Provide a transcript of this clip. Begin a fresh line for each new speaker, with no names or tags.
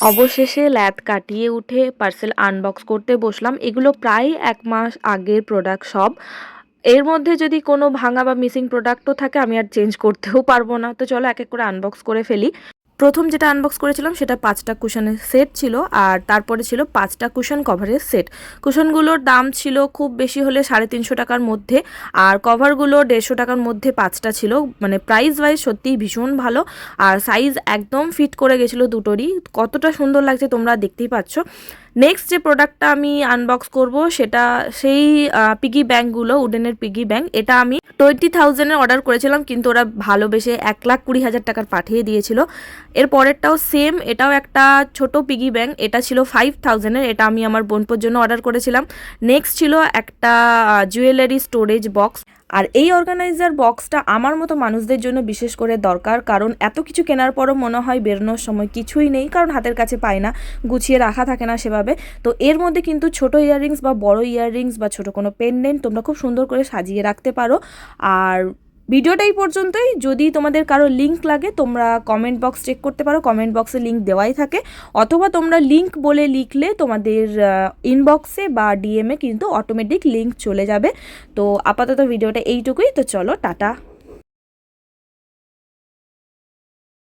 অবশেষে ল্যাদ কাটিয়ে উঠে পার্সেল আনবক্স করতে বসলাম। এগুলো প্রায় ১ মাস আগের প্রোডাক্ট সব। এর মধ্যে যদি কোনো ভাঙা বা মিসিং প্রোডাক্টও থাকে আমি আর চেঞ্জ করতেও পারবো না। তো চলো এক এক করে আনবক্স করে ফেলি। প্রথম যেটা আনবক্স করেছিলাম সেটা ৫টা কুশনের সেট ছিল, আর তারপরে ছিল ৫টা কুশন কভারের সেট। কুশনগুলোর দাম ছিল খুব বেশি হলে ৩৫০ টাকার মধ্যে, আর কভারগুলো ১৫০ টাকার মধ্যে ৫টা ছিল। মানে প্রাইস ওয়াইজ সত্যিই ভীষণ ভালো, আর সাইজ একদম ফিট করে গেছিলো দুটোরই। কতটা সুন্দর লাগছে তোমরা দেখতেই পাচ্ছ। নেক্সট যে প্রোডাক্টটা আমি আনবক্স করব সেটা সেই পিগি ব্যাঙ্কগুলো, উডেনের পিগি ব্যাঙ্ক। এটা আমি 20,000-এর অর্ডার করেছিলাম, কিন্তু ওরা ভালোবেসে ১,২০,০০০ টাকার পাঠিয়ে দিয়েছিল। এর পরেরটাও সেম, এটাও একটা ছোট পিগি ব্যাঙ্ক। এটা ছিল 5,000-এর, এটা আমি আমার বোনপোর জন্য অর্ডার করেছিলাম। নেক্সট ছিল একটা জুয়েলারি স্টোরেজ বক্স। আর এই অর্গানাইজার বক্সটা আমার মতো মানুষদের জন্য বিশেষ করে দরকার, কারণ এত কিছু কেনার পরও মনে হয় বেরোনোর সময় কিছুই নেই, কারণ হাতের কাছে পাই না, গুছিয়ে রাখা থাকে না সেভাবে। তো এর মধ্যে কিন্তু ছোট ইয়াররিংস বা বড় ইয়াররিংস বা ছোট কোনো পেন্ডেন্ট তোমরা খুব সুন্দর করে সাজিয়ে রাখতে পারো। আর ভিডিওটা এই পর্যন্তই। যদি তোমাদের কারো লিঙ্ক লাগে তোমরা কমেন্ট বক্স চেক করতে পারো, কমেন্ট বক্সে লিঙ্ক দেওয়াই থাকে, অথবা তোমরা লিঙ্ক বলে লিখলে তোমাদের ইনবক্সে বা ডিএমে কিন্তু অটোমেটিক লিঙ্ক চলে যাবে। তো আপাতত ভিডিওটা এইটুকুই। তো চলো টাটা।